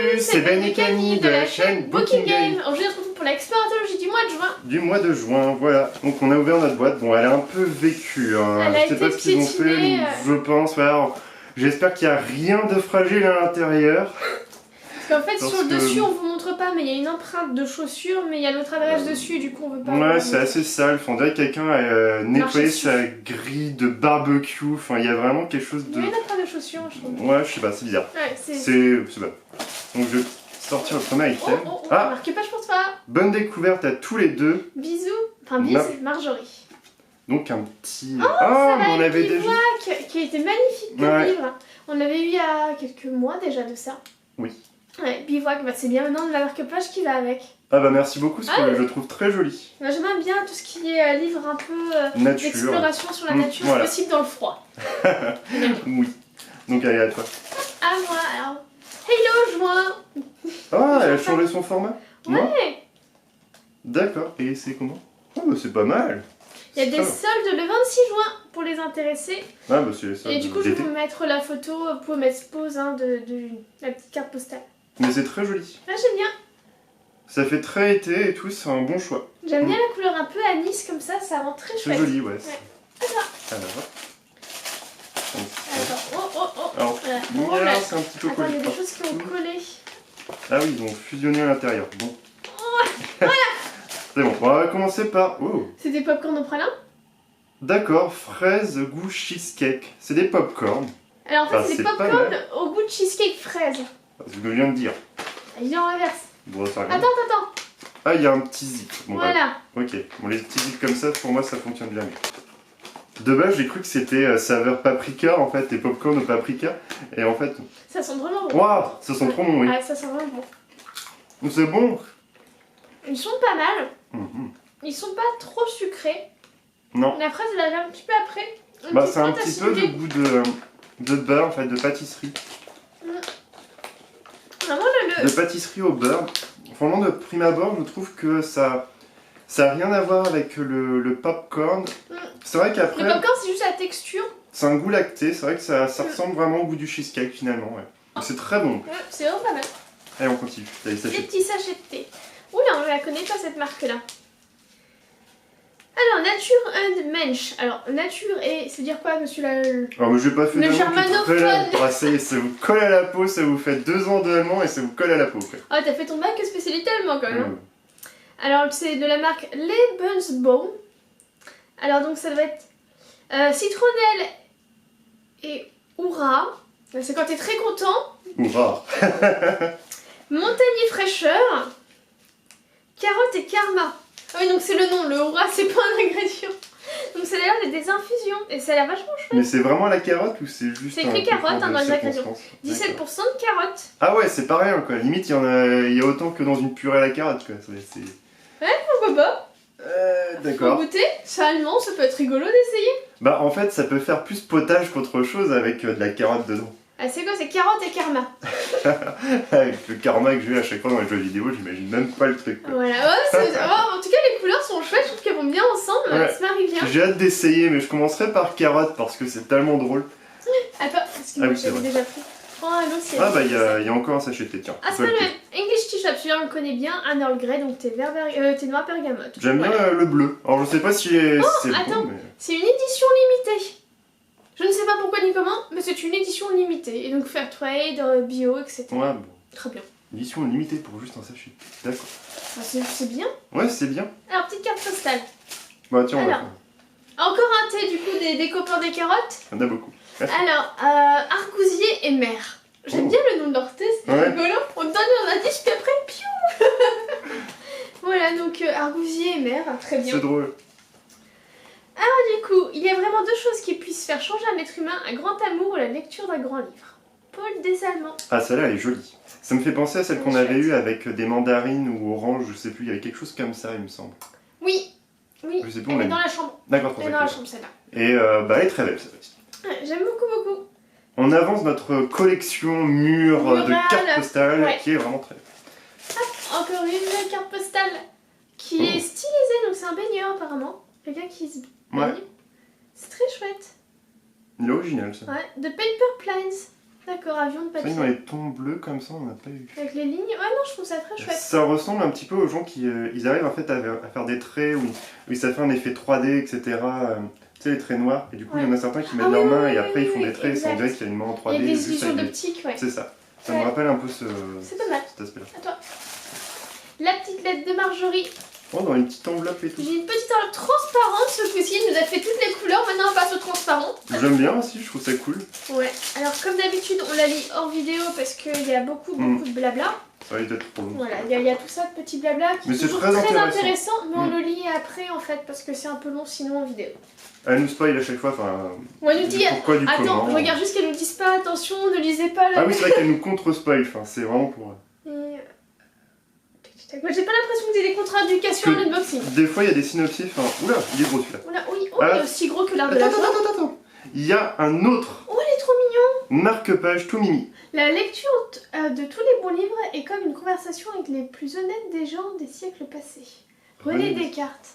Salut, c'est Ben et Camille de la chaîne Booking Game. Aujourd'hui, on se retrouve pour l'exploratologie du mois de juin. Du mois de juin, voilà. Donc on a ouvert notre boîte. Bon, elle est un peu vécue. Hein. Elle a Je sais été pas ce qu'ils ont piétinée, fait, je pense. Ouais, alors, j'espère qu'il n'y a rien de fragile à l'intérieur. Parce qu'en fait, Parce sur le que- dessus, on vous montre pas, mais il y a une empreinte de chaussure, mais il y a notre adresse dessus, du coup, on veut pas. Ouais, c'est assez sale. On dirait que quelqu'un a nettoyé dessus. sa grille de barbecue. Enfin, il y a vraiment quelque chose Il y de... a une empreinte de chaussure, je trouve. Ouais, je sais pas, c'est bizarre. Ouais, c'est. C'est pas. Donc je vais sortir le premier Oh, item. oh, oh, Ah, marquez pas, je pense pas. bonne découverte à tous les deux. Bisous. Enfin, bise, Marjorie. Donc un petit... Ça mais on va, avait le déjà... bivouac, qui a été magnifique comme Ouais. livre. On l'avait eu il y a quelques mois déjà de ça. Oui. Ouais, bivouac, bah, c'est bien maintenant de la marque-page qui va avec. Ah bah merci beaucoup, parce que Ah. je le trouve très joli. Moi, j'aime bien tout ce qui est livre un peu Nature. d'exploration sur la nature, voilà. possible dans le froid. Oui. Donc allez, à toi. À moi, alors. Hello, juin. Ah, elle a changé son format? Moi Ouais. D'accord, et c'est comment? Ah bah c'est pas mal. Il y a C'est des très bien. soldes le 26 juin pour les intéressés. Ah bah c'est ça. Et du coup, je vais vous mettre la photo pour mettre pause de la petite carte postale. Mais c'est très joli. Ah, j'aime bien. Ça fait très été et tout, c'est un bon choix. J'aime bien la couleur un peu anis comme ça rend très C'est chouette. joli, ouais. Alors. Oh. Alors, Voilà. bon, Oh là. c'est un petit peu Attends, il y collé a des partout. choses qui ont collé. Ah oui, ils ont fusionné à l'intérieur. Bon. Voilà. C'est bon, on va commencer par... Oh. C'est des popcorn au pralin. D'accord, fraise goût cheesecake. C'est des popcorn. Alors en fait, Ah, c'est des c'est pas popcorn mal. au goût de cheesecake fraise. C'est ce que je viens de dire. Il est en inverse. Bon, ça rien. Attends. Ah, il y a un petit zip. Bon, Voilà. bah, ok, bon, les petits zips comme ça, pour moi, ça fonctionne jamais. De base, j'ai cru que c'était saveur paprika, en fait, des popcorn au paprika. Et en fait, Ça sent vraiment bon. waouh, ça sent trop bon, oui. Ah, ça sent vraiment bon. Donc, c'est bon. Ils sont pas mal. Mhm. Ils sont pas trop sucrés. Non, La fraise, elle arrive un petit peu après. bah, petite c'est un pointe petit peu de acidulée. goût de beurre, en fait, de pâtisserie. Vraiment, De pâtisserie au beurre. Franchement, de prime abord, je trouve que ça a rien à voir avec le popcorn. C'est vrai le qu'après, popcorn, c'est juste la texture. c'est un goût lacté. C'est vrai que ça ressemble vraiment au goût du cheesecake finalement. Ouais. Donc, c'est très bon. C'est vraiment pas mal. Allez, on continue. Allez, Des sachez. petits sachets de thé. Oula, on la connaît pas cette marque-là. Alors, Nature and Mensch. Alors, nature et... C'est dire quoi, monsieur la... Alors, mais je vais pas faire Le de germanophone. ça vous colle à la peau, ça vous fait 2 ans d'allemand et ça vous colle à la peau. Quoi. Ah, t'as fait ton bac spécialité allemand quand même. Mm. Alors, c'est de la marque Lebensbaum. Alors, donc, ça doit être citronnelle et hurrah. C'est quand t'es très content. Hurrah. Montagnier fraîcheur. Carotte et karma. Ah oui, donc c'est le nom. Le hurrah, c'est pas un ingrédient. Donc, ça a l'air d'être des infusions. Et ça a l'air vachement chouette. Mais c'est vraiment la carotte ou c'est juste C'est un écrit carotte, concours hein, de dans les ingrédients. circonstances 17% D'accord. de carotte. Ah ouais, c'est pas rien quoi. Limite, il y a autant que dans une purée à la carotte quoi. Pourquoi pas? Faut D'accord. goûter. C'est allemand, ça peut être rigolo d'essayer. Bah en fait, ça peut faire plus potage qu'autre chose avec de la carotte dedans. Ah, c'est quoi? C'est carotte et karma. Avec le karma que j'ai à chaque fois dans les jeux vidéo, j'imagine même pas le truc. Quoi. Voilà. En tout cas, les couleurs sont chouettes. Je trouve qu'elles vont bien ensemble. Ouais. Ça se marie bien. J'ai hâte d'essayer, mais je commencerai par carotte parce que c'est tellement drôle. Attends, excuse-moi, Ah oui, c'est j'avais vrai. déjà pris. Oh, l'autre, Ah bah il y a encore un sachet de thé, tiens. Ah, tu c'est peux pas le le thé. même. English Tea Shop, celui-là on le connaît bien. Un Earl Grey, donc thé noir bergamote. J'aime bien Voilà. le bleu. Alors je sais pas si c'est attends. bon, mais... C'est une édition limitée. Je ne sais pas pourquoi ni comment, mais c'est une édition limitée. Et donc fair trade, bio, etc. Ouais, bon. Très bien. Édition limitée pour juste un sachet. D'accord. Ah, c'est bien. Ouais, c'est bien. Alors, petite carte postale. Bah tiens, on va Alors. Encore un thé, du coup, des copains des carottes. Il y en a beaucoup. Alors, argousier et mer. J'aime Oh. bien le nom de leur thé, c'est Ouais. rigolo. On te donne un indice, puis après, piou. Voilà, donc argousier et mer, très bien. C'est drôle. Du coup, il y a vraiment deux choses qui puissent faire changer un être humain, un grand amour ou la lecture d'un grand livre. Paul Desallemands. Ah, celle-là, elle est jolie. Ça me fait penser à celle Elle est qu'on avait chouette. eue avec des mandarines ou oranges, je sais plus, il y avait quelque chose comme ça, il me semble. Oui, Je sais plus, on elle l'a est dans mis. la chambre. D'accord, Elle est dans la chambre, celle-là. Et bah, elle est très belle, celle-là aussi. Ouais, j'aime beaucoup. On avance notre collection mur de Murale. cartes postales Ouais. qui est vraiment très belle. Encore une carte postale qui est stylisée, donc c'est un baigneur apparemment. Quelqu'un qui se baigne. Ouais. C'est très chouette. Il est original ça. Ouais, de Paper Planes. D'accord, avion de C'est vrai papier. que dans les tons bleus comme ça, on n'a pas eu. Avec les lignes. Ouais, non, je trouve ça très chouette. Ça ressemble un petit peu aux gens qui ils arrivent en fait à faire des traits où ça fait un effet 3D, etc. Tu sais, les traits noirs. Et du coup, il y en a certains qui mettent Ah oui, leurs mains oui, et après oui, ils font oui, des traits et on dirait qu'il y a une main en Il y a 3D. des juste illusions avec des- d'optique, ouais. C'est ça. Ça me Ouais. rappelle un peu C'est pas mal. cet aspect-là. À toi. La petite lettre de Marjorie. Oh, dans une petite enveloppe et tout. J'ai une petite enveloppe transparente ce coup-ci. Il nous a fait toutes les couleurs. Maintenant, on passe au transparent. J'aime bien aussi, je trouve ça cool. Ouais. Alors, comme d'habitude, on la lit hors vidéo parce qu'il y a beaucoup de blabla. Ça risque d'être trop long. Voilà, il y a tout ça de petits blabla qui Mais est c'est toujours très très intéressant. intéressant. Mais on le lit après en fait parce que c'est un peu long sinon en vidéo. Elle nous spoil à chaque fois, enfin. Ou elle nous du dit. pourquoi, du Attends, comment. je regarde juste qu'elle nous dise pas attention, ne lisez pas la. Ah oui, c'est vrai qu'elle nous contre-spoil, enfin, c'est vraiment pour. Et... Moi, j'ai pas l'impression que t'aies des contre-indications Que- en unboxing. Des fois, il y a des synopsis, enfin. Oula, il est gros celui-là. Oula, oui, oh, Ah. il est aussi gros que l'arbre de Attends, la joie. attends. Il y a un autre Oh, il est trop mignon. marque-page tout mimi. La lecture de tous les bons livres est comme une conversation avec les plus honnêtes des gens des siècles passés. René Descartes.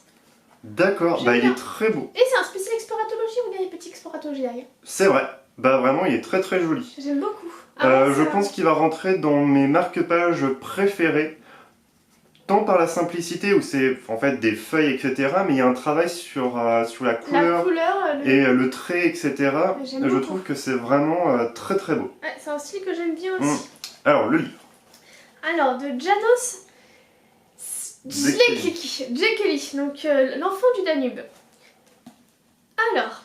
D'accord, J'aime bah il bien. est très beau. Et c'est un spécial exploratologie, regarde les petits exploratologie derrière. C'est vrai. Bah vraiment, il est très très joli. J'aime beaucoup. Ah, ouais, Je ça- pense qu'il va rentrer dans mes marque-pages préférés. Tant par la simplicité où c'est en fait des feuilles, etc. Mais il y a un travail sur la La couleur couleur, et le trait, etc. J'aime Je beaucoup. trouve que c'est vraiment très très beau. Ouais, c'est un style que j'aime bien aussi. Alors, le livre. Alors, de Janos Jekeli, donc l'enfant du Danube. Alors,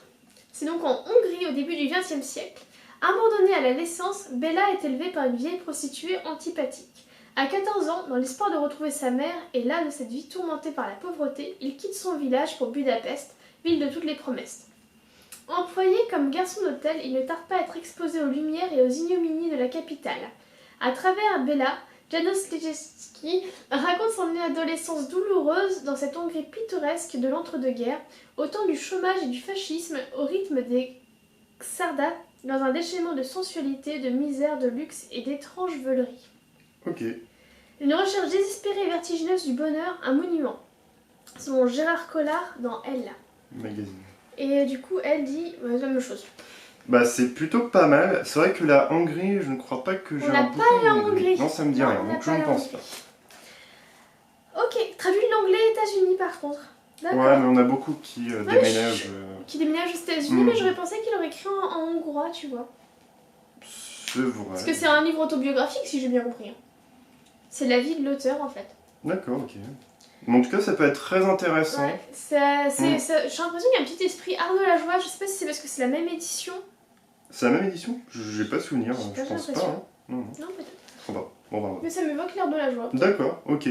c'est donc en Hongrie au début du XXe siècle. Abandonnée à la naissance, Bella est élevée par une vieille prostituée antipathique. À 14 ans, dans l'espoir de retrouver sa mère et là de cette vie tourmentée par la pauvreté, il quitte son village pour Budapest, ville de toutes les promesses. Employé comme garçon d'hôtel, il ne tarde pas à être exposé aux lumières et aux ignominies de la capitale. À travers Bella, Janos Lejewski raconte son adolescence douloureuse dans cette Hongrie pittoresque de l'entre-deux-guerres, au temps du chômage et du fascisme, au rythme des Xardas, dans un déchaînement de sensualité, de misère, de luxe et d'étranges veuleries. Ok. Une recherche désespérée et vertigineuse du bonheur, un monument. Selon Gérard Collard dans Elle. Magazine. Et du coup, elle dit la même chose. Bah c'est plutôt pas mal. C'est vrai que la Hongrie, je ne crois pas que j'ai On n'a un pas bouquin la en Hongrie. Non, ça me dit Non, rien, on n'a donc je pas ne la pense Hongrie. pas. Ok, traduit de l'anglais États-Unis par contre. D'accord. Ouais, mais on a beaucoup qui déménagent. Qui déménage aux États-Unis, Mm. mais j'aurais pensé qu'il aurait écrit en hongrois, tu vois. C'est vrai. Parce que c'est un livre autobiographique, si j'ai bien compris. Hein. C'est la vie de l'auteur en fait. D'accord, ok. Mais en tout cas, ça peut être très intéressant. Ouais, j'ai l'impression qu'il y a un petit esprit Arnaud Lajoie, je sais pas si c'est parce que c'est la même édition. C'est la même édition? J'ai pas souvenir, J'ai pas je pense pas. l'impression. Hein. Non, non. Non, peut-être. Trop pas. Bon, bah, Mais ça m'évoque l'Arnaud Lajoie. d'accord, ok.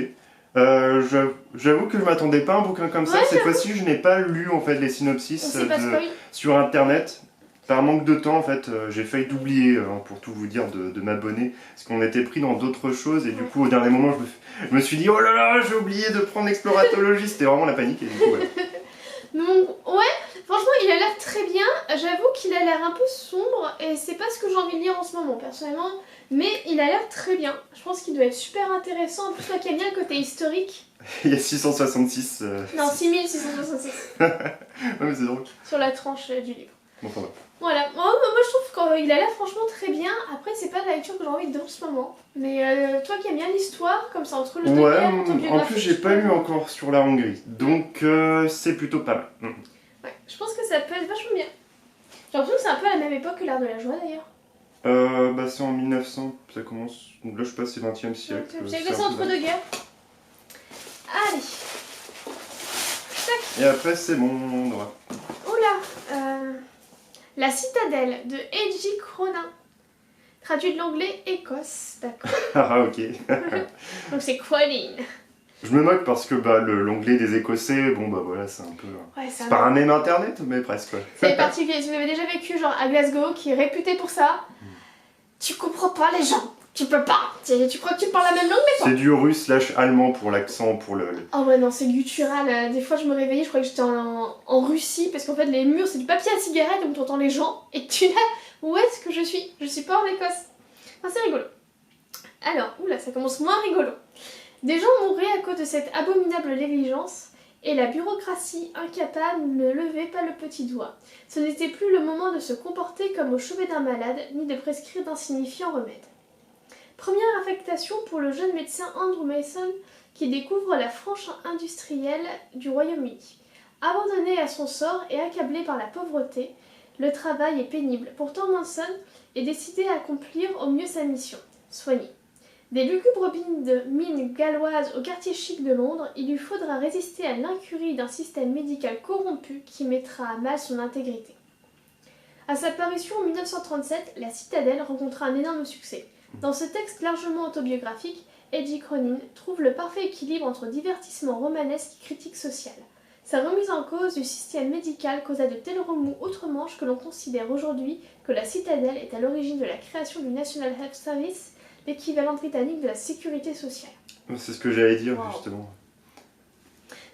J'avoue que je m'attendais pas à un bouquin comme ça. Ouais, Cette fois-ci, je n'ai pas lu en fait les On synopsis sait pas spoil. sur internet. Par manque de temps, en fait, j'ai failli d'oublier, pour tout vous dire, de m'abonner. Parce qu'on était pris dans d'autres choses et du Ouais. coup, au dernier moment, je me suis dit, oh là là, j'ai oublié de prendre l'exploratologie. C'était vraiment la panique et du coup, ouais. Donc, ouais, franchement, il a l'air très bien. J'avoue qu'il a l'air un peu sombre et c'est pas ce que j'ai envie de lire en ce moment, personnellement. Mais il a l'air très bien. Je pense qu'il doit être super intéressant. En plus, toi qui aimes bien le côté historique. Il y a 666. Non, 6666 Ouais, mais c'est drôle. sur la tranche du livre. Bon, enfin, ouais. Voilà, moi je trouve qu'il a l'air franchement très bien. Après, c'est pas la lecture que j'ai envie de lire en ce moment. Mais toi qui aimes bien l'histoire, comme ça, entre le Ouais, guerres, en autobiographique, plus, j'ai pas lu encore sur la Hongrie. Donc, c'est plutôt pas mal. Ouais, je pense que ça peut être vachement bien. J'ai l'impression que c'est un peu à la même époque que l'art de la joie d'ailleurs. Bah, c'est en 1900, ça commence. Donc là, je passe, c'est 20e siècle. C'est un que c'est peu entre vague. deux guerres. Allez. Et après, c'est mon droit. Oula. La citadelle de Eiji Cronin. Traduit de l'anglais Écosse. D'accord. Ah, ok. Donc c'est Qualine. Je me moque parce que bah, l'anglais des Écossais, bon, bah voilà, c'est un peu. Ouais, C'est pas un même internet, mais presque. Ouais. C'est particulier. Si vous avez déjà vécu genre à Glasgow, qui est réputé pour ça, tu comprends pas les gens. Tu peux pas. Tu crois que tu parles la même langue, mais pas. C'est du russe/allemand pour l'accent, pour le. Oh ouais, non, c'est guttural. Des fois, je me réveillais, je croyais que j'étais en Russie, parce qu'en fait, les murs, c'est du papier à cigarette, donc t'entends les gens, et tu là, où est-ce que je suis? Je suis pas en Écosse. Enfin, c'est rigolo. Alors, oula, ça commence moins rigolo. Des gens mourraient à cause de cette abominable négligence, et la bureaucratie incapable ne levait pas le petit doigt. Ce n'était plus le moment de se comporter comme au chevet d'un malade, ni de prescrire d'insignifiants remèdes. Première affectation pour le jeune médecin Andrew Mason qui découvre la frange industrielle du Royaume-Uni. Abandonné à son sort et accablé par la pauvreté, le travail est pénible. Pourtant Manson est décidé à accomplir au mieux sa mission, soigner. Des lugubres mines galloises au quartier chic de Londres, il lui faudra résister à l'incurie d'un système médical corrompu qui mettra à mal son intégrité. À sa parution en 1937, La Citadelle rencontra un énorme succès. Dans ce texte largement autobiographique, Eddie Cronin trouve le parfait équilibre entre divertissement romanesque et critique sociale. Sa remise en cause du système médical causa de tels remous outre-Manche que l'on considère aujourd'hui que La Citadelle est à l'origine de la création du National Health Service, l'équivalent britannique de la sécurité sociale. C'est ce que j'allais dire, Wow. justement.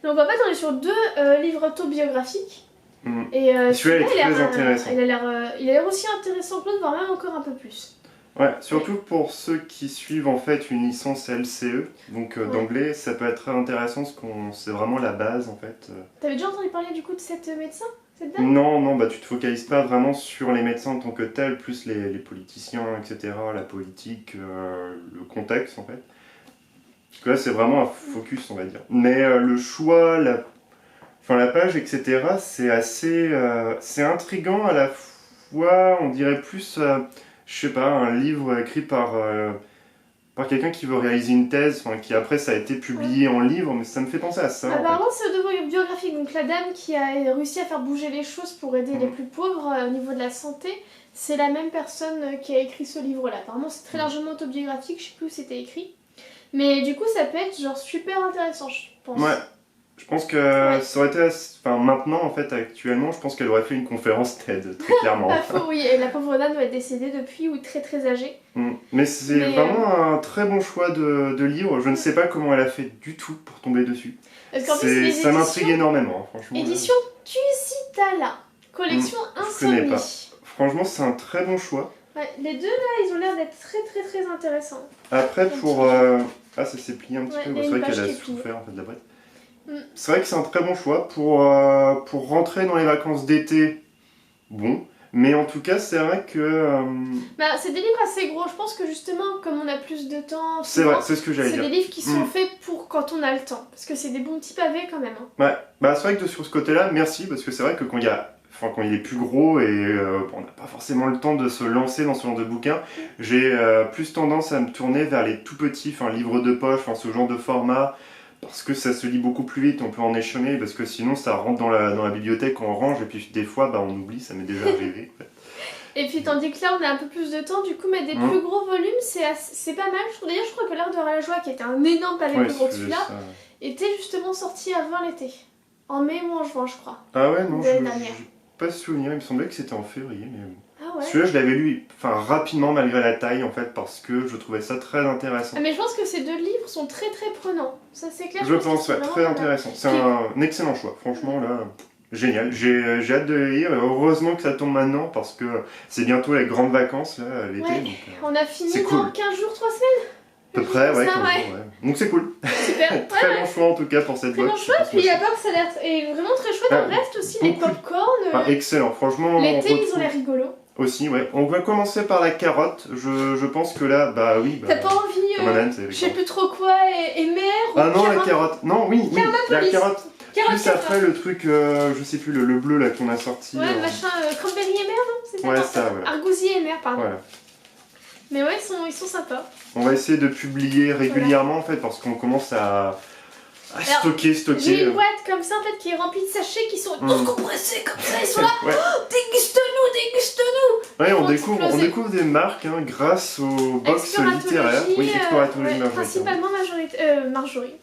Donc en fait, on est sur deux livres autobiographiques. Et Celui-là est très intéressant. Il a l'air aussi intéressant que l'autre, voire même encore un peu plus. Ouais, surtout pour ceux qui suivent en fait une licence LCE, donc d'anglais, ça peut être très intéressant parce que c'est vraiment la base en fait. T'avais déjà entendu parler du coup de cette médecin, cette dame? Non, bah tu te focalises pas vraiment sur les médecins en tant que tels, plus les politiciens, etc., la politique, le contexte en fait. Parce que là c'est vraiment un focus on va dire. Mais le choix, la page, etc., c'est assez... c'est intriguant à la fois, on dirait plus... je sais pas, un livre écrit par quelqu'un qui veut réaliser une thèse, qui après ça a été publié en livre, mais ça me fait penser à ça. Apparemment c'est autobiographique, donc la dame qui a réussi à faire bouger les choses pour aider les plus pauvres au niveau de la santé, c'est la même personne qui a écrit ce livre-là. Apparemment c'est très largement autobiographique, je sais plus où c'était écrit. Mais du coup ça peut être genre super intéressant, je pense. Ouais, je pense que ça aurait été... maintenant, en fait, actuellement, je pense qu'elle aurait fait une conférence TED, très clairement. Oui, et la pauvre dame doit être décédée depuis ou très très âgée. Mais c'est vraiment un très bon choix de livre. Je ne sais pas comment elle a fait du tout pour tomber dessus. Parce qu'en plus, ça m'intrigue énormément, franchement. Édition Tusitala, collection je connais Insomnie. pas. Franchement, c'est un très bon choix. Ouais, les deux là, ils ont l'air d'être très très très intéressants. Après, pour... ça s'est plié un petit peu. C'est vrai qu'elle a souffert en fait de la boîte. C'est vrai que c'est un très bon choix pour rentrer dans les vacances d'été. Bon, mais en tout cas, c'est vrai que... c'est des livres assez gros. Je pense que justement, comme on a plus de temps, c'est vrai, c'est ce que j'allais dire. C'est des livres qui sont faits pour quand on a le temps. Parce que c'est des bons petits pavés quand même. Ouais, c'est vrai que sur ce côté-là, merci, parce que c'est vrai que quand il est plus gros et on n'a pas forcément le temps de se lancer dans ce genre de bouquin, j'ai plus tendance à me tourner vers les tout petits, livres de poche, ce genre de format, parce que ça se lit beaucoup plus vite, on peut en échelonner, parce que sinon ça rentre dans la bibliothèque, on range, et puis des fois on oublie, ça m'est déjà arrivé. Et puis tandis que là on a un peu plus de temps, du coup mettre des plus gros volumes c'est pas mal. D'ailleurs je crois que L'Art de la joie, qui était un énorme pavé plus gros que celui-là, était justement sorti avant l'été. En mai ou en juin je crois. Ah ouais, non, j'ai pas souvenir, il me semblait que c'était en février, mais... Ah ouais. Celui-là, je l'avais lu rapidement malgré la taille en fait parce que je trouvais ça très intéressant. Mais je pense que ces deux livres sont très très prenants. Ça c'est clair. Je pense, ouais, très intéressant. C'est un excellent choix. Franchement là, génial. J'ai hâte de le lire. Heureusement que ça tombe maintenant parce que c'est bientôt les grandes vacances là, l'été. Ouais. Donc, on a fini dans cool. 15 jours, 3 semaines. À peu près, ouais, 15 jours, ouais. Donc c'est cool. Super. Très bon choix en tout cas pour cette boîte. Très bon choix. Puis à part ça a l'air vraiment très chouette. On reste aussi les pop-corn. Excellent. Franchement. L'été ils ont l'air rigolos. Aussi, ouais. On va commencer par la carotte. Je pense que là, oui. T'as pas envie, je sais plus trop quoi, et mer ou ah non, la carotte. Non, oui, la carotte. Plus après le truc, je sais plus, le bleu là qu'on a sorti. Ouais, machin, cranberry et mer, non? C'est ça? Ouais, ça, voilà. Argousier et mer, pardon. Voilà. Mais ouais, ils sont sympas. On va essayer de publier régulièrement en fait, parce qu'on commence à stocker. J'ai une boîte comme ça en fait qui est remplie de sachets qui sont tous compressés comme ça, ils sont là. Ouais. Oh, déguste-nous. Ouais, on découvre des marques grâce aux box littéraires. Oui, Exploratologie Marjorie. Principalement Marjorie.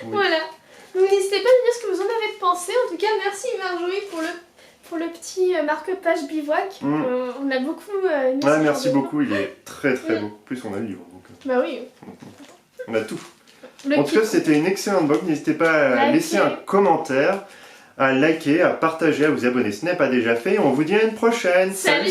Voilà. Donc n'hésitez pas à me dire ce que vous en avez pensé. En tout cas, merci Marjorie pour le petit marque-page bivouac. On a beaucoup mis ouais, merci beaucoup, il est très très beau. En plus, on a le livre. Donc, bah oui. On a tout. En tout cas, c'était une excellente box. N'hésitez pas à laisser un commentaire, à liker, à partager, à vous abonner. Ce n'est pas déjà fait. On vous dit à une prochaine. Salut.